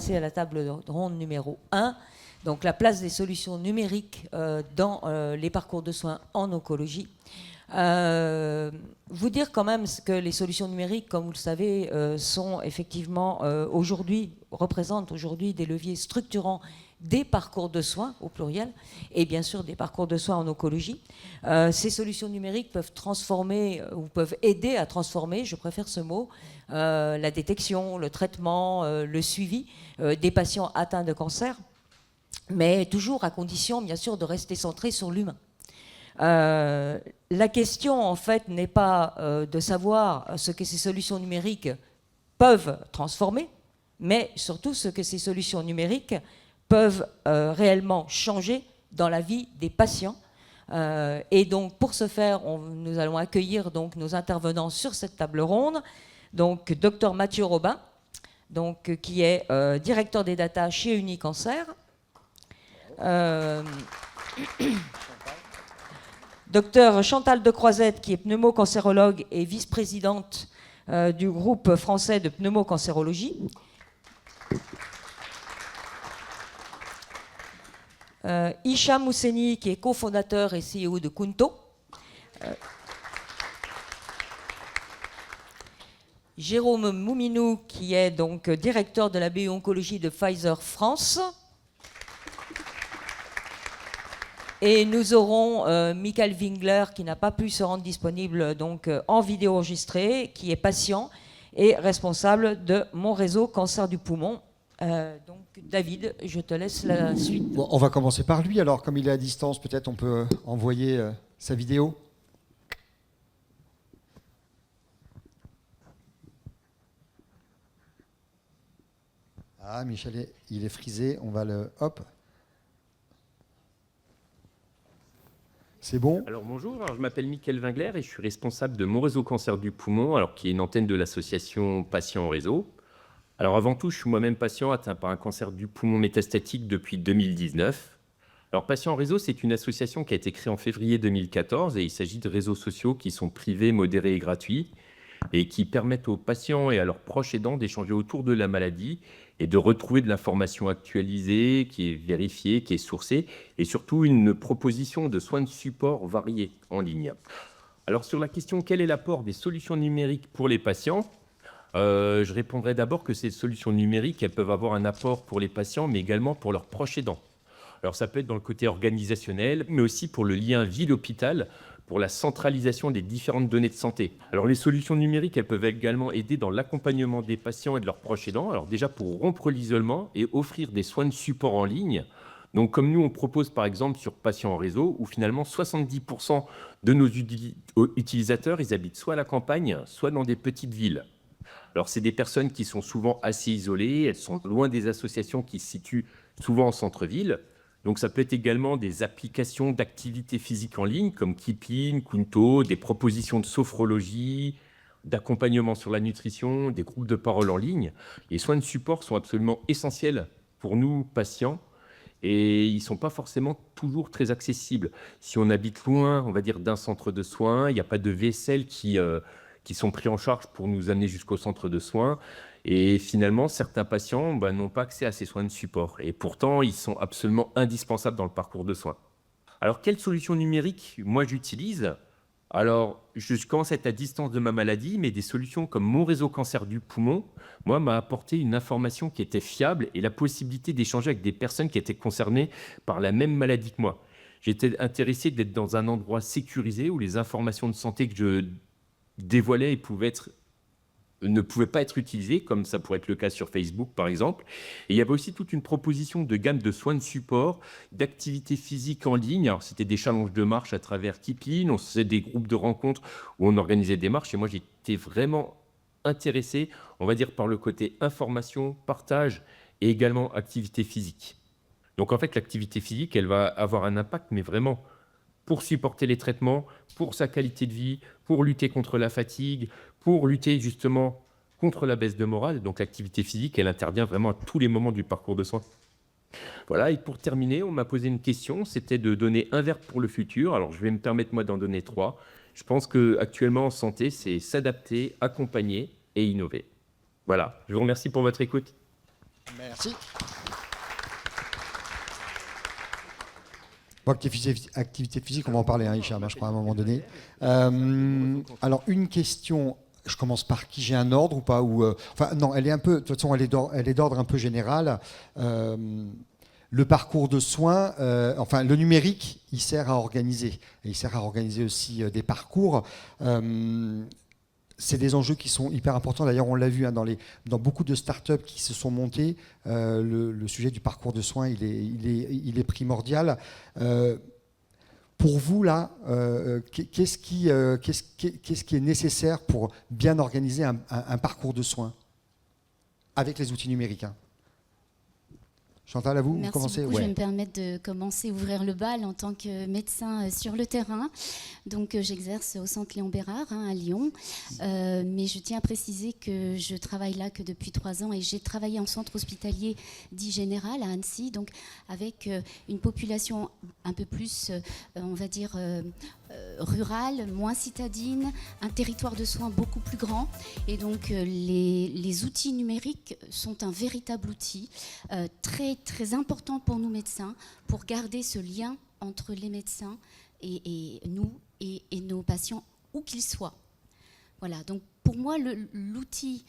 passer à la table ronde numéro 1. Donc la place des solutions numériques dans les parcours de soins en oncologie. Vous dire quand même que les solutions numériques, comme vous le savez, sont effectivement représentent aujourd'hui des leviers structurants des parcours de soins au pluriel et bien sûr des parcours de soins en oncologie. Ces solutions numériques peuvent transformer ou peuvent aider à transformer, je préfère ce mot, la détection, le traitement, le suivi des patients atteints de cancer, mais toujours à condition bien sûr de rester centré sur l'humain. La question, en fait, n'est pas de savoir ce que ces solutions numériques peuvent transformer, mais surtout ce que ces solutions numériques peuvent réellement changer dans la vie des patients. Et donc, pour ce faire, nous allons accueillir donc, nos intervenants sur cette table ronde. Donc, Dr Mathieu Robin, donc, qui est directeur des data chez Unicancer. Docteur Chantal de Croisette, qui est pneumocancérologue et vice-présidente du groupe français de pneumocancérologie. Hicham Housseni, qui est cofondateur et CEO de Kunto. Jérôme Mouminou, qui est donc directeur de la bio-oncologie de Pfizer France. Et nous aurons Michael Wingler, qui n'a pas pu se rendre disponible donc, en vidéo enregistrée, qui est patient et responsable de mon réseau cancer du poumon. Donc David, je te laisse la suite. Bon, on va commencer par lui. Alors, comme il est à distance, peut-être on peut envoyer sa vidéo. Ah, Michel, il est frisé. On va le... Hop. C'est bon. Alors bonjour, je m'appelle Michael Wingler et je suis responsable de mon réseau cancer du poumon, alors qui est une antenne de l'association Patients en réseau. Alors avant tout, je suis moi-même patient atteint par un cancer du poumon métastatique depuis 2019. Alors Patients en réseau, c'est une association qui a été créée en février 2014 et il s'agit de réseaux sociaux qui sont privés, modérés et gratuits et qui permettent aux patients et à leurs proches aidants d'échanger autour de la maladie et de retrouver de l'information actualisée, qui est vérifiée, qui est sourcée, et surtout une proposition de soins de support variés en ligne. Alors sur la question, quel est l'apport des solutions numériques pour les patients ? Je répondrai d'abord que ces solutions numériques, elles peuvent avoir un apport pour les patients, mais également pour leurs proches aidants. Alors ça peut être dans le côté organisationnel, mais aussi pour le lien ville-hôpital, pour la centralisation des différentes données de santé. Alors les solutions numériques, elles peuvent également aider dans l'accompagnement des patients et de leurs proches aidants. Alors déjà pour rompre l'isolement et offrir des soins de support en ligne. Donc comme nous on propose par exemple sur Patients en réseau, où finalement 70% de nos utilisateurs, ils habitent soit à la campagne, soit dans des petites villes. Alors c'est des personnes qui sont souvent assez isolées, elles sont loin des associations qui se situent souvent en centre-ville. Donc ça peut être également des applications d'activité physique en ligne comme Keepin, Kunto, des propositions de sophrologie, d'accompagnement sur la nutrition, des groupes de parole en ligne. Les soins de support sont absolument essentiels pour nous, patients, et ils ne sont pas forcément toujours très accessibles. Si on habite loin, on va dire, d'un centre de soins, il n'y a pas de vaisselle qui sont pris en charge pour nous amener jusqu'au centre de soins. Et finalement, certains patients n'ont pas accès à ces soins de support. Et pourtant, ils sont absolument indispensables dans le parcours de soins. Alors, quelles solutions numériques, moi, j'utilise ? Alors, je commence à être à distance de ma maladie, mais des solutions comme mon réseau cancer du poumon, moi, m'a apporté une information qui était fiable et la possibilité d'échanger avec des personnes qui étaient concernées par la même maladie que moi. J'étais intéressé d'être dans un endroit sécurisé où les informations de santé que je dévoilais ne pouvaient pas être utilisées, comme ça pourrait être le cas sur Facebook, par exemple. Et il y avait aussi toute une proposition de gamme de soins de support, d'activités physiques en ligne. Alors, c'était des challenges de marche à travers Keepin, on faisait des groupes de rencontres où on organisait des marches. Et moi, j'étais vraiment intéressé, on va dire, par le côté information, partage et également activité physique. Donc, en fait, l'activité physique, elle va avoir un impact, mais vraiment pour supporter les traitements, pour sa qualité de vie, pour lutter contre la fatigue, pour lutter justement contre la baisse de morale. Donc l'activité physique, elle intervient vraiment à tous les moments du parcours de soins. Voilà, et pour terminer, on m'a posé une question, c'était de donner un verbe pour le futur. Alors je vais me permettre moi d'en donner 3. Je pense qu'actuellement en santé, c'est s'adapter, accompagner et innover. Voilà, je vous remercie pour votre écoute. Merci. Bon, activité physique, on va en parler, Hicham, je crois, à un moment donné. Alors, une question, je commence par qui? J'ai un ordre ou pas enfin, non, elle est un peu, de toute façon, elle est d'ordre un peu général. Le parcours de soins, enfin, le numérique, il sert à organiser. Et il sert à organiser aussi des parcours. C'est des enjeux qui sont hyper importants. D'ailleurs, on l'a vu dans beaucoup de startups qui se sont montées. Le sujet du parcours de soins, il est primordial. Pour vous, là, qu'est-ce qui est nécessaire pour bien organiser un parcours de soins avec les outils numériques, Chantal, à vous, Merci vous commencez. beaucoup. Je vais me permettre de commencer, ouvrir le bal en tant que médecin sur le terrain. Donc, j'exerce au centre Léon Bérard à Lyon. Mais je tiens à préciser que je travaille là que depuis 3 ans et j'ai travaillé en centre hospitalier dit général à Annecy, donc avec une population un peu plus, on va dire, rurale, moins citadine, un territoire de soins beaucoup plus grand. Et donc, les outils numériques sont un véritable outil très, très important pour nous médecins, pour garder ce lien entre les médecins et nous et nos patients, où qu'ils soient. Voilà, donc pour moi, l'outil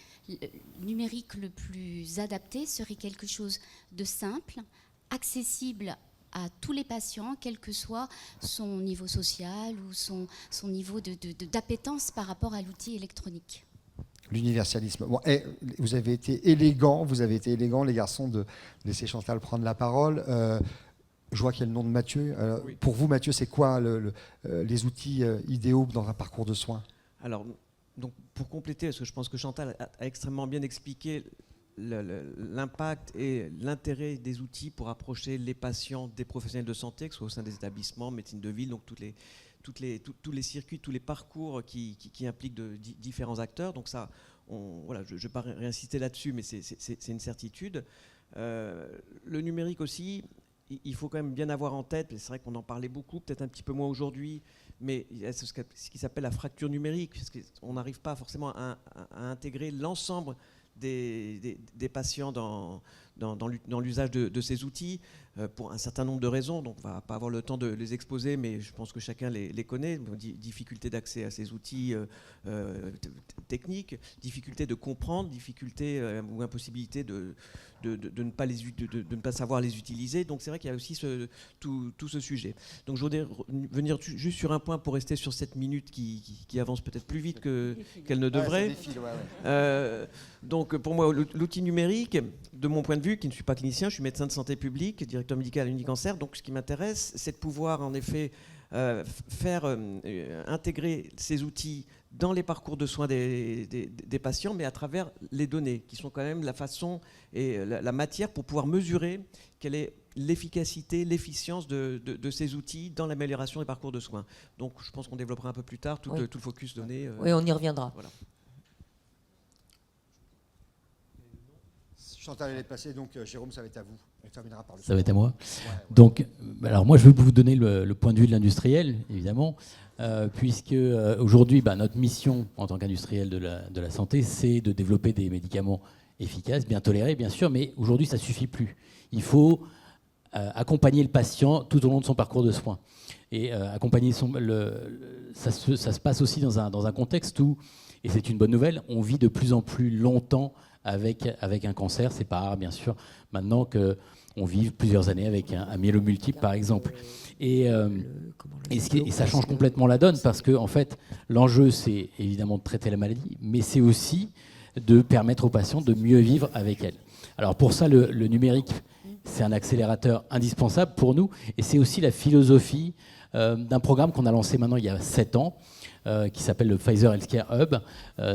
numérique le plus adapté serait quelque chose de simple, accessible à tous les patients, quel que soit son niveau social ou son niveau d'appétence par rapport à l'outil électronique. L'universalisme. Bon, vous avez été élégants, les garçons, de laisser Chantal prendre la parole. Je vois qu'il y a le nom de Mathieu. Oui. Pour vous, Mathieu, c'est quoi les outils idéaux dans un parcours de soins? Alors, donc, pour compléter, parce que je pense que Chantal a extrêmement bien expliqué l'impact et l'intérêt des outils pour approcher les patients des professionnels de santé, que ce soit au sein des établissements, médecine de ville, donc tous les circuits, tous les parcours qui impliquent différents acteurs. Donc ça, voilà, je ne vais pas réinsister là-dessus, mais c'est une certitude. Le numérique aussi, il faut quand même bien avoir en tête, c'est vrai qu'on en parlait beaucoup, peut-être un petit peu moins aujourd'hui, mais il y a ce qui s'appelle la fracture numérique, parce qu'on n'arrive pas forcément à intégrer l'ensemble des patients dans l'usage de ces outils pour un certain nombre de raisons. Donc on ne va pas avoir le temps de les exposer, mais je pense que chacun les connaît. Difficulté d'accès à ces outils techniques, difficulté de comprendre, difficulté ou impossibilité de ne pas savoir les utiliser. Donc c'est vrai qu'il y a aussi tout ce sujet. Donc je voudrais venir juste sur un point pour rester sur cette minute qui avance peut-être plus vite qu'elle ne devrait. Donc pour moi, l'outil numérique, de mon point de vue, qui ne suis pas clinicien, je suis médecin de santé publique, directeur médical à l'Unicancer, donc ce qui m'intéresse, c'est de pouvoir en effet faire intégrer ces outils dans les parcours de soins des patients, mais à travers les données, qui sont quand même la façon et la matière pour pouvoir mesurer quelle est l'efficacité, l'efficience de ces outils dans l'amélioration des parcours de soins. Donc je pense qu'on développera un peu plus tard tout le focus donné. Oui, on y reviendra. Voilà. Chantal, elle est passée, donc Jérôme, ça va être à vous. Elle terminera par le Ça va être à moi. Ouais. Donc, alors moi, je vais vous donner le point de vue de l'industriel, évidemment, puisque aujourd'hui, notre mission en tant qu'industriel de la santé, c'est de développer des médicaments efficaces, bien tolérés, bien sûr, mais aujourd'hui, ça ne suffit plus. Il faut accompagner le patient tout au long de son parcours de soins. Et accompagner ça se passe aussi dans un contexte où, et c'est une bonne nouvelle, on vit de plus en plus longtemps avec un cancer. C'est pas rare, bien sûr, maintenant qu'on vive plusieurs années avec un myélome multiple, par exemple. Et ça change complètement la donne, parce que en fait, l'enjeu, c'est évidemment de traiter la maladie, mais c'est aussi de permettre aux patients de mieux vivre avec elle. Alors pour ça, le numérique, c'est un accélérateur indispensable pour nous, et c'est aussi la philosophie d'un programme qu'on a lancé maintenant il y a 7 ans, qui s'appelle le Pfizer Healthcare Hub.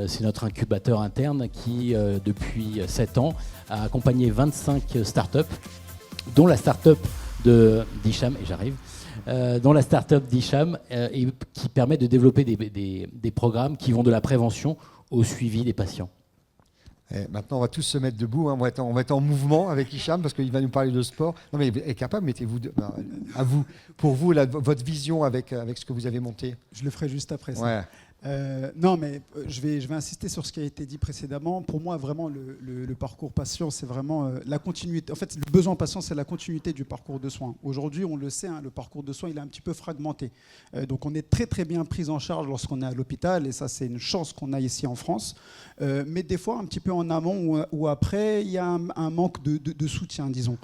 C'est notre incubateur interne qui, depuis 7 ans, a accompagné 25 startups, dont la startup d'Hicham, et j'arrive, dont la startup d'Hicham, et qui permet de développer des programmes qui vont de la prévention au suivi des patients. Et maintenant, on va tous se mettre debout. On va être en mouvement avec Hicham parce qu'il va nous parler de sport. Non, mais est capable, mettez-vous à vous. Pour vous, votre vision avec ce que vous avez monté. Je le ferai juste après ça. Ouais. Non, mais je vais insister sur ce qui a été dit précédemment. Pour moi, vraiment, le parcours patient, c'est vraiment la continuité. En fait, le besoin patient, c'est la continuité du parcours de soins. Aujourd'hui, on le sait, le parcours de soins, il est un petit peu fragmenté. Donc, on est très, très bien pris en charge lorsqu'on est à l'hôpital, et ça, c'est une chance qu'on a ici en France. Mais des fois, un petit peu en amont ou après, il y a un manque de soutien, disons.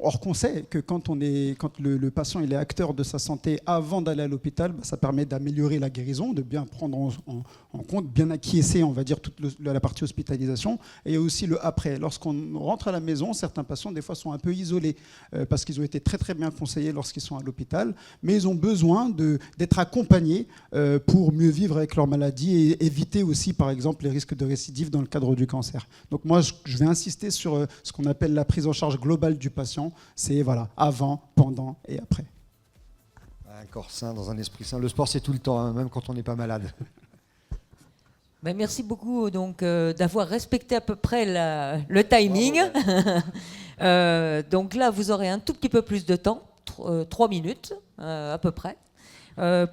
Or qu'on sait que quand le patient il est acteur de sa santé avant d'aller à l'hôpital, ça permet d'améliorer la guérison, de bien prendre en compte, bien acquiescer, on va dire, toute la partie hospitalisation. Et il y a aussi le après. Lorsqu'on rentre à la maison, certains patients, des fois, sont un peu isolés parce qu'ils ont été très, très bien conseillés lorsqu'ils sont à l'hôpital, mais ils ont besoin d'être accompagnés pour mieux vivre avec leur maladie et éviter aussi, par exemple, les risques de récidive dans le cadre du cancer. Donc moi, je vais insister sur ce qu'on appelle la prise en charge globale du patient. C'est voilà, avant, pendant et après. Un corps sain dans un esprit sain. Le sport, c'est tout le temps, même quand on n'est pas malade. Ben, merci beaucoup donc, d'avoir respecté à peu près le timing. Donc là, vous aurez un tout petit peu plus de temps, 3 minutes à peu près,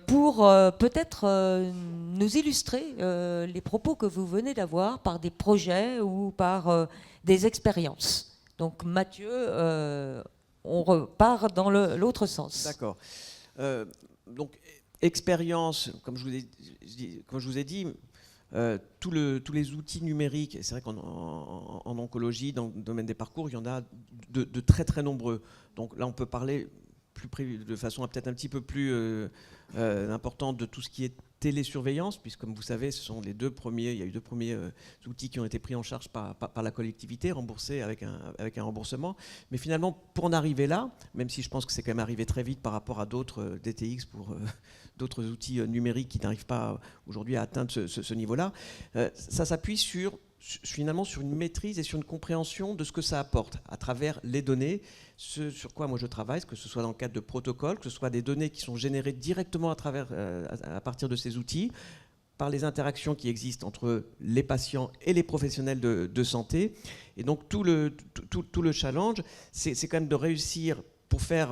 pour peut-être nous illustrer les propos que vous venez d'avoir par des projets ou par des expériences. Donc Mathieu, on repart dans l'autre sens. D'accord. Donc, expérience, comme je vous ai dit, tous les outils numériques, et c'est vrai qu'en oncologie, dans le domaine des parcours, il y en a de très très nombreux. Donc là, on peut parler de façon peut-être un petit peu plus importante de tout ce qui est télésurveillance, puisque comme vous savez, ce sont il y a eu deux premiers outils qui ont été pris en charge par la collectivité, remboursés avec un remboursement. Mais finalement, pour en arriver là, même si je pense que c'est quand même arrivé très vite par rapport à d'autres DTX pour d'autres outils numériques qui n'arrivent pas aujourd'hui à atteindre ce niveau-là, ça s'appuie finalement sur une maîtrise et sur une compréhension de ce que ça apporte à travers les données, ce sur quoi moi je travaille, que ce soit dans le cadre de protocoles, que ce soit des données qui sont générées directement à partir de ces outils, par les interactions qui existent entre les patients et les professionnels de santé. Et donc tout le challenge, c'est quand même de réussir pour faire...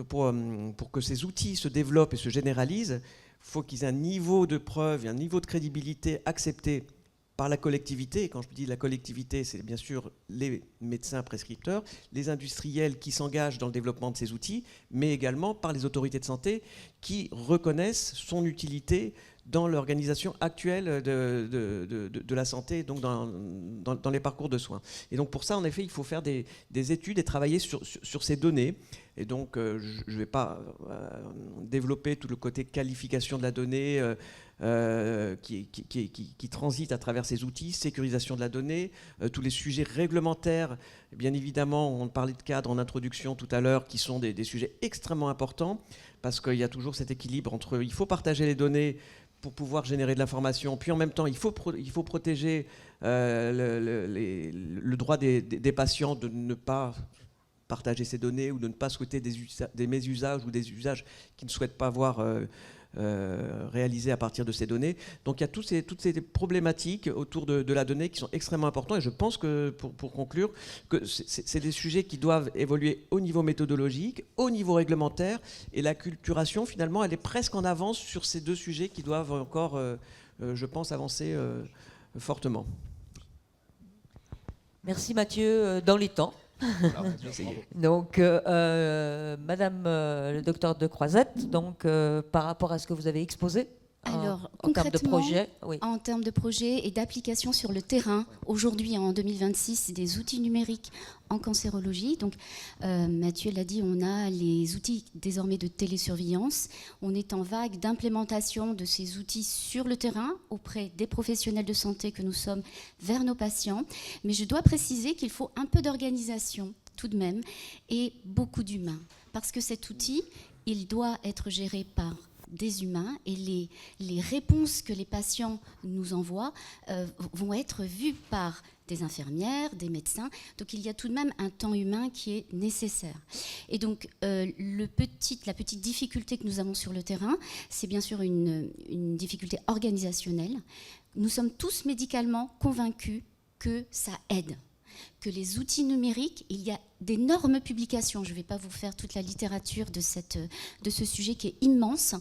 pour que ces outils se développent et se généralisent, il faut qu'ils aient un niveau de preuve et un niveau de crédibilité accepté par la collectivité. Et quand je dis la collectivité, c'est bien sûr les médecins prescripteurs, les industriels qui s'engagent dans le développement de ces outils, mais également par les autorités de santé qui reconnaissent son utilité dans l'organisation actuelle de la santé, donc dans les parcours de soins. Et donc pour ça, en effet, il faut faire des études et travailler sur ces données. Et donc, je ne vais pas développer tout le côté qualification de la donnée qui transite à travers ces outils, sécurisation de la donnée, tous les sujets réglementaires. Bien évidemment, on parlait de cadre en introduction tout à l'heure, qui sont des sujets extrêmement importants, parce qu'il y a toujours cet équilibre entre il faut partager les données pour pouvoir générer de l'information, puis en même temps, il faut protéger le droit des patients de ne pas partager ces données ou de ne pas souhaiter des mésusages ou des usages qu'ils ne souhaitent pas voir réalisés à partir de ces données. Donc il y a toutes ces problématiques autour de la donnée qui sont extrêmement importantes, et je pense que, pour conclure, que c'est des sujets qui doivent évoluer au niveau méthodologique, au niveau réglementaire, et l'acculturation, finalement, elle est presque en avance sur ces deux sujets qui doivent encore, je pense, avancer fortement. Merci Mathieu, dans les temps. Donc, Madame le docteur de Croisette, donc, par rapport à ce que vous avez exposé, alors, en termes de concrètement, projet, oui. En termes de projet et d'application sur le terrain, aujourd'hui, en 2026, c'est des outils numériques en cancérologie. Donc, Mathieu l'a dit, on a les outils désormais de télésurveillance. On est en vague d'implémentation de ces outils sur le terrain auprès des professionnels de santé que nous sommes vers nos patients. Mais je dois préciser qu'il faut un peu d'organisation tout de même et beaucoup d'humains. Parce que cet outil, il doit être géré par des humains, et les réponses que les patients nous envoient vont être vues par des infirmières, des médecins. Donc il y a tout de même un temps humain qui est nécessaire. Et donc la petite difficulté que nous avons sur le terrain, c'est bien sûr une difficulté organisationnelle. Nous sommes tous médicalement convaincus que ça aide. que les outils numériques, il y a d'énormes publications. Je ne vais pas vous faire toute la littérature de ce sujet qui est immense.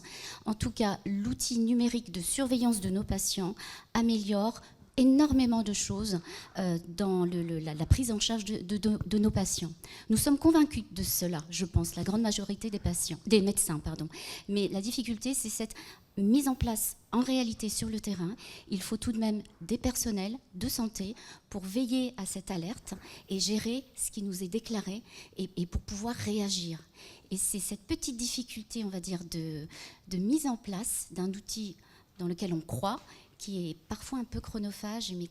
En tout cas, l'outil numérique de surveillance de nos patients améliore énormément de choses dans la prise en charge de nos patients. Nous sommes convaincus de cela, je pense, la grande majorité des médecins. Mais la difficulté, c'est cette mise en place en réalité sur le terrain. Il faut tout de même des personnels de santé pour veiller à cette alerte et gérer ce qui nous est déclaré et pour pouvoir réagir. Et c'est cette petite difficulté, on va dire, de mise en place d'un outil dans lequel on croit, qui est parfois un peu chronophage, mais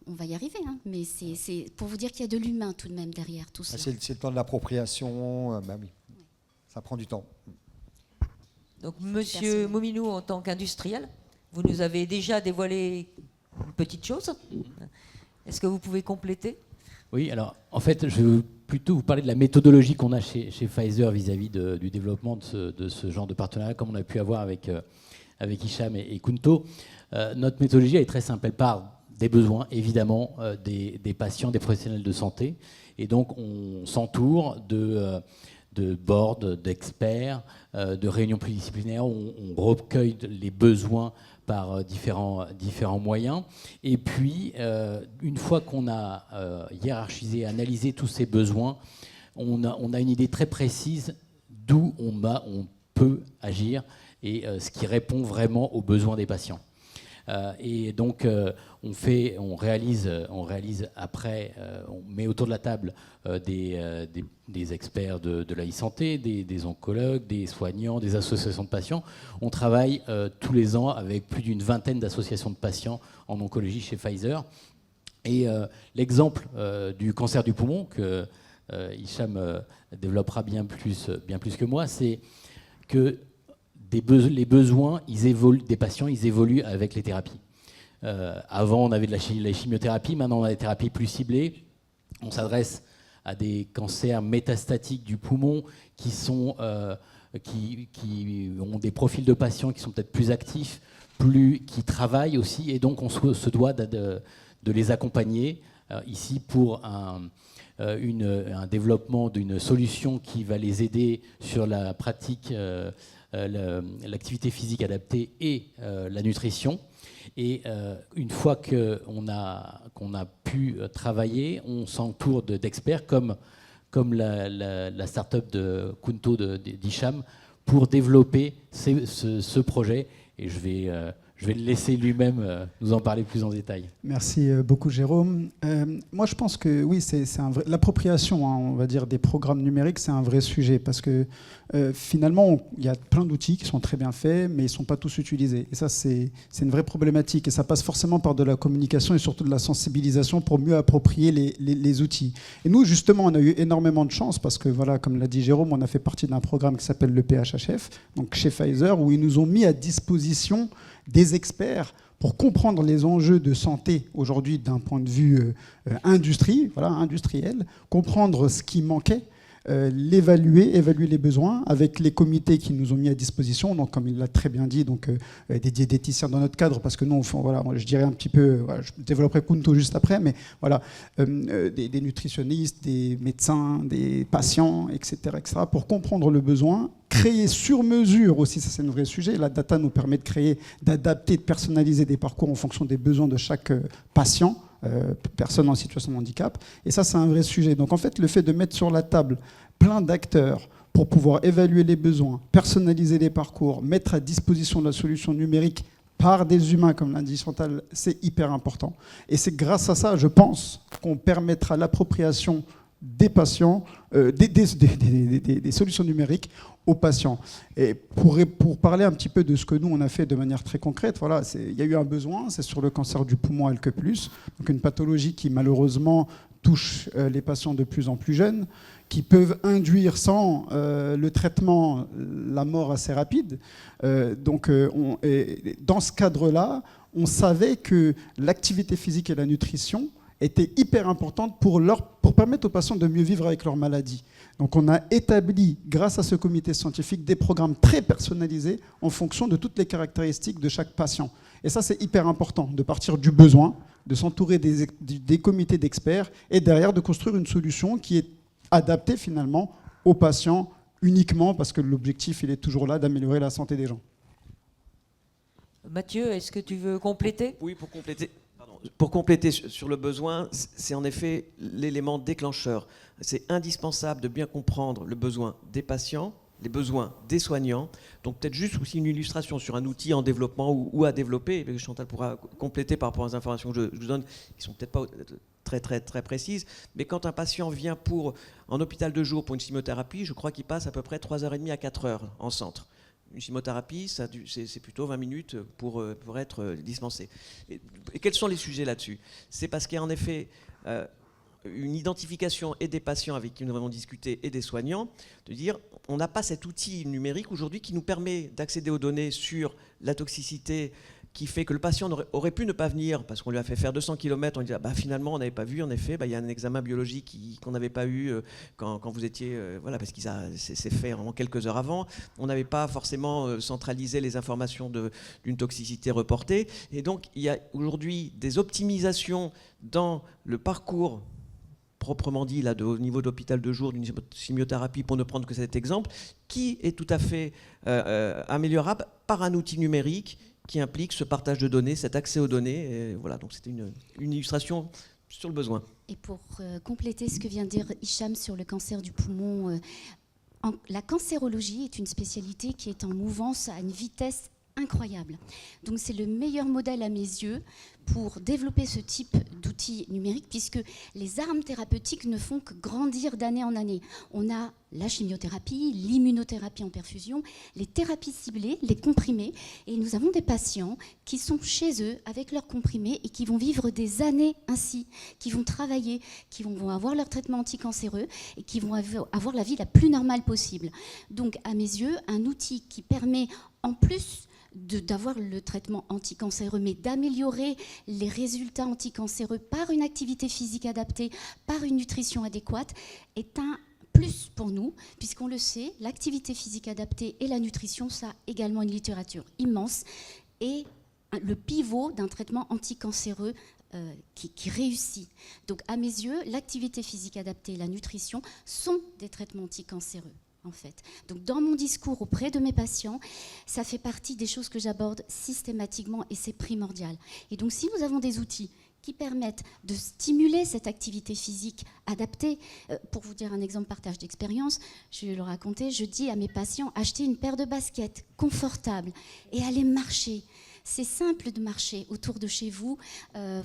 on va y arriver. Hein. Mais c'est pour vous dire qu'il y a de l'humain tout de même derrière tout ça. C'est le temps de l'appropriation. Oui. Ça prend du temps. Donc, Monsieur Mominou, en tant qu'industriel, vous nous avez déjà dévoilé une petite chose. Est-ce que vous pouvez compléter ? Oui, alors en fait, je veux plutôt vous parler de la méthodologie qu'on a chez Pfizer vis-à-vis du développement de ce genre de partenariat, comme on a pu avoir avec Hicham et Kunto. Notre méthodologie est très simple. Elle part des besoins, évidemment, des patients, des professionnels de santé. Et donc, on s'entoure de boards, d'experts, de réunions pluridisciplinaires où on recueille les besoins par différents moyens. Et puis, une fois qu'on a hiérarchisé, analysé tous ces besoins, on a une idée très précise d'où on peut agir et ce qui répond vraiment aux besoins des patients. Et donc, on réalise après, on met autour de la table des experts de la e-santé, des oncologues, des soignants, des associations de patients. On travaille tous les ans avec plus d'une vingtaine d'associations de patients en oncologie chez Pfizer. Et l'exemple du cancer du poumon, que Hicham développera bien plus que moi, c'est que les besoins des patients, ils évoluent avec les thérapies. Avant, on avait de la chimiothérapie, maintenant on a des thérapies plus ciblées. On s'adresse à des cancers métastatiques du poumon qui ont des profils de patients qui sont peut-être plus actifs, qui travaillent aussi, et donc on se doit de les accompagner ici pour un développement d'une solution qui va les aider sur la pratique, l'activité physique adaptée et la nutrition. Et une fois qu'on a pu travailler, on s'entoure d'experts comme la start-up de Kunto d'Hicham pour développer ce projet. Et je vais le laisser lui-même nous en parler plus en détail. Merci beaucoup, Jérôme. Moi, je pense que oui, l'appropriation, hein, on va dire, des programmes numériques, c'est un vrai sujet parce que finalement, il y a plein d'outils qui sont très bien faits, mais ils ne sont pas tous utilisés. Et ça, c'est une vraie problématique. Et ça passe forcément par de la communication et surtout de la sensibilisation pour mieux approprier les outils. Et nous, justement, on a eu énormément de chance parce que, voilà, comme l'a dit Jérôme, on a fait partie d'un programme qui s'appelle le PHHF, donc chez Pfizer, où ils nous ont mis à disposition des experts pour comprendre les enjeux de santé aujourd'hui d'un point de vue industriel, comprendre ce qui manquait, évaluer les besoins avec les comités qui nous ont mis à disposition. Donc, comme il l'a très bien dit, donc des diététiciens dans notre cadre, parce que nous, je dirais un petit peu, je développerai Kunto juste après, mais voilà, des nutritionnistes, des médecins, des patients, etc., pour comprendre le besoin. Créer sur mesure aussi, ça c'est un vrai sujet. La data nous permet de créer, d'adapter, de personnaliser des parcours en fonction des besoins de chaque patient, personne en situation de handicap. Et ça, c'est un vrai sujet. Donc en fait, le fait de mettre sur la table plein d'acteurs pour pouvoir évaluer les besoins, personnaliser les parcours, mettre à disposition de la solution numérique par des humains, comme l'a dit Chantal, c'est hyper important. Et c'est grâce à ça, je pense, qu'on permettra l'appropriation des patients, des solutions numériques aux patients. Et pour parler un petit peu de ce que nous, on a fait de manière très concrète, voilà, il y a eu un besoin, c'est sur le cancer du poumon LQ+, donc une pathologie qui malheureusement touche les patients de plus en plus jeunes, qui peuvent induire sans le traitement la mort assez rapide. Donc dans ce cadre-là, on savait que l'activité physique et la nutrition était hyper importante pour permettre aux patients de mieux vivre avec leur maladie. Donc on a établi, grâce à ce comité scientifique, des programmes très personnalisés en fonction de toutes les caractéristiques de chaque patient. Et ça, c'est hyper important, de partir du besoin, de s'entourer des comités d'experts et derrière de construire une solution qui est adaptée finalement aux patients uniquement, parce que l'objectif, il est toujours là, d'améliorer la santé des gens. Mathieu, est-ce que tu veux compléter? Oui, pour compléter sur le besoin, c'est en effet l'élément déclencheur. C'est indispensable de bien comprendre le besoin des patients, les besoins des soignants. Donc peut-être juste aussi une illustration sur un outil en développement ou à développer. Et Chantal pourra compléter par rapport aux informations que je vous donne, qui ne sont peut-être pas très précises. Mais quand un patient vient en hôpital de jour pour une chimiothérapie, je crois qu'il passe à peu près 3h30 à 4h en centre. Une chimiothérapie, c'est plutôt 20 minutes pour être dispensé. Et quels sont les sujets là-dessus? C'est parce qu'il y a en effet une identification et des patients avec qui nous avons discuté et des soignants, de dire on n'a pas cet outil numérique aujourd'hui qui nous permet d'accéder aux données sur la toxicité, qui fait que le patient aurait pu ne pas venir parce qu'on lui a fait faire 200 km, on lui dit finalement on n'avait pas vu, en effet, il y a un examen biologique qu'on n'avait pas eu quand vous étiez, parce que c'est fait en quelques heures avant, on n'avait pas forcément centralisé les informations d'une toxicité reportée, et donc il y a aujourd'hui des optimisations dans le parcours proprement dit, là, au niveau d'hôpital de jour, d'une chimiothérapie, pour ne prendre que cet exemple, qui est tout à fait améliorable par un outil numérique qui implique ce partage de données, cet accès aux données. Et voilà, donc c'était une illustration sur le besoin. Et pour compléter ce que vient de dire Hicham sur le cancer du poumon, la cancérologie est une spécialité qui est en mouvance à une vitesse incroyable. Donc c'est le meilleur modèle à mes yeux pour développer ce type d'outils numériques, puisque les armes thérapeutiques ne font que grandir d'année en année. On a la chimiothérapie, l'immunothérapie en perfusion, les thérapies ciblées, les comprimés, et nous avons des patients qui sont chez eux avec leurs comprimés et qui vont vivre des années ainsi, qui vont travailler, qui vont avoir leur traitement anticancéreux et qui vont avoir la vie la plus normale possible. Donc à mes yeux, un outil qui permet en plus d'avoir le traitement anticancéreux, mais d'améliorer les résultats anticancéreux par une activité physique adaptée, par une nutrition adéquate, est un plus pour nous, puisqu'on le sait, l'activité physique adaptée et la nutrition, ça a également une littérature immense, et le pivot d'un traitement anticancéreux qui réussit. Donc à mes yeux, l'activité physique adaptée et la nutrition sont des traitements anticancéreux. En fait. Donc dans mon discours auprès de mes patients, ça fait partie des choses que j'aborde systématiquement et c'est primordial. Et donc si nous avons des outils qui permettent de stimuler cette activité physique adaptée, pour vous dire un exemple partage d'expérience, je vais le raconter, je dis à mes patients, achetez une paire de baskets confortables et allez marcher. C'est simple de marcher autour de chez vous,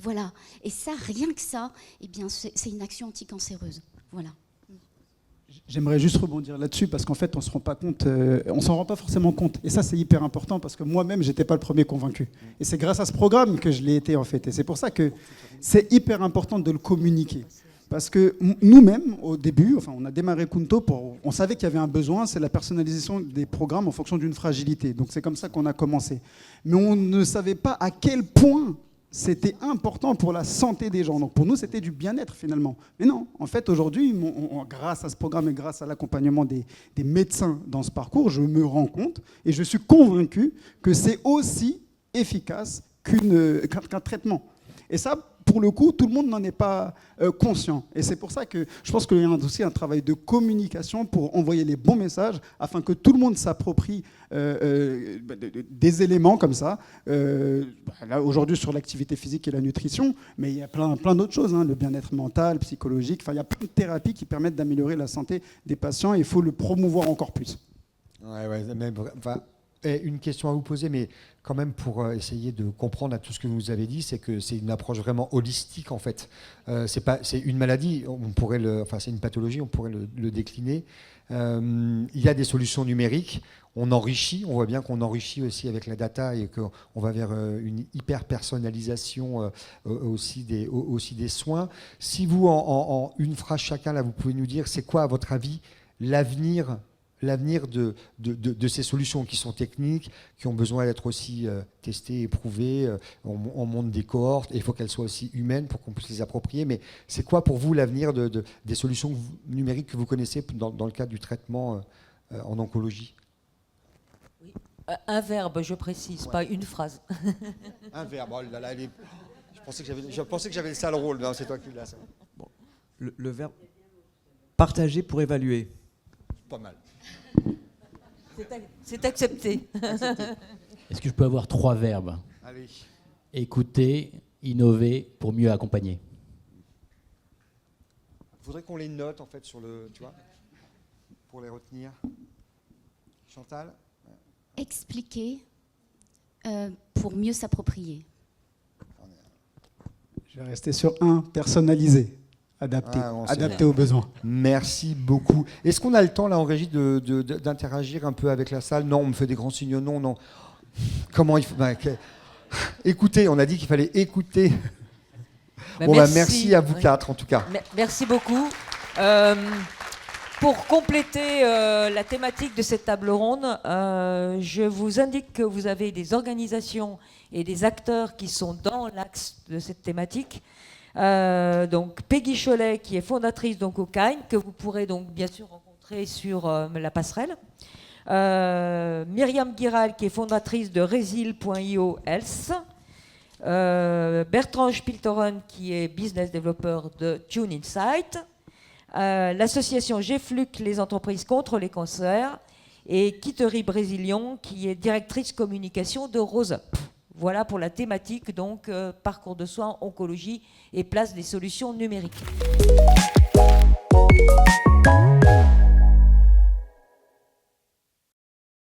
voilà. Et ça, rien que ça, eh bien, c'est une action anticancéreuse. Voilà. J'aimerais juste rebondir là-dessus parce qu'en fait, on se rend pas compte, on s'en rend pas forcément compte. Et ça, c'est hyper important parce que moi-même, j'étais pas le premier convaincu. Et c'est grâce à ce programme que je l'ai été en fait. Et c'est pour ça que c'est hyper important de le communiquer. Parce que nous-mêmes, au début, on a démarré Kunto, on savait qu'il y avait un besoin, c'est la personnalisation des programmes en fonction d'une fragilité. Donc c'est comme ça qu'on a commencé. Mais on ne savait pas à quel point c'était important pour la santé des gens. Donc pour nous, c'était du bien-être finalement. Mais non, en fait, aujourd'hui, grâce à ce programme et grâce à l'accompagnement des médecins dans ce parcours, je me rends compte et je suis convaincu que c'est aussi efficace qu'un traitement. Et ça, pour le coup, tout le monde n'en est pas conscient. Et c'est pour ça que je pense qu'il y a aussi un travail de communication pour envoyer les bons messages afin que tout le monde s'approprie des éléments comme ça. Là, aujourd'hui, sur l'activité physique et la nutrition, mais il y a plein d'autres choses, le bien-être mental, psychologique. Il y a plein de thérapies qui permettent d'améliorer la santé des patients et il faut le promouvoir encore plus. Et une question à vous poser, mais quand même pour essayer de comprendre à tout ce que vous avez dit, c'est que c'est une approche vraiment holistique en fait. C'est une maladie, c'est une pathologie, on pourrait le décliner. Il y a des solutions numériques, on enrichit, on voit bien qu'on enrichit aussi avec la data et qu'on va vers une hyper personnalisation aussi des soins. Si vous, en une phrase chacun, là, vous pouvez nous dire, c'est quoi à votre avis l'avenir de ces solutions qui sont techniques, qui ont besoin d'être aussi testées, éprouvées, on monte des cohortes, et il faut qu'elles soient aussi humaines pour qu'on puisse les approprier. Mais c'est quoi pour vous l'avenir des solutions numériques que vous connaissez dans le cadre du traitement en oncologie ? Oui. Un verbe, je précise, pas une phrase. Un verbe. Oh là là, je pensais que j'avais le sale rôle. Non, c'est toi qui l'as. Ça. Bon. Le verbe partager pour évaluer. Pas mal. C'est accepté. Est-ce que je peux avoir 3 verbes? Allez. Écouter, innover, pour mieux accompagner. Il faudrait qu'on les note, en fait, sur le... Tu vois, pour les retenir. Chantal? Expliquer pour mieux s'approprier. Je vais rester sur un, personnalisé, adapté, adapté aux besoins. Merci beaucoup. Est-ce qu'on a le temps, là, en régie, d'interagir un peu avec la salle? Non, on me fait des grands signaux, non, non. Comment il faut... Écoutez, on a dit qu'il fallait écouter. Merci à vous 4, en tout cas. Merci beaucoup. Pour compléter la thématique de cette table ronde, je vous indique que vous avez des organisations et des acteurs qui sont dans l'axe de cette thématique. Donc Peggy Cholet, qui est fondatrice donc au CAIN, que vous pourrez donc bien sûr rencontrer sur la passerelle. Myriam Giral, qui est fondatrice de Resil.io Health. Bertrand Spiltoren, qui est business developer de Tune Insight. L'association GFLUC, les entreprises contre les cancers, et Kittery Brésilion, qui est directrice communication de Rose Up. Voilà pour la thématique, donc parcours de soins, oncologie et place des solutions numériques.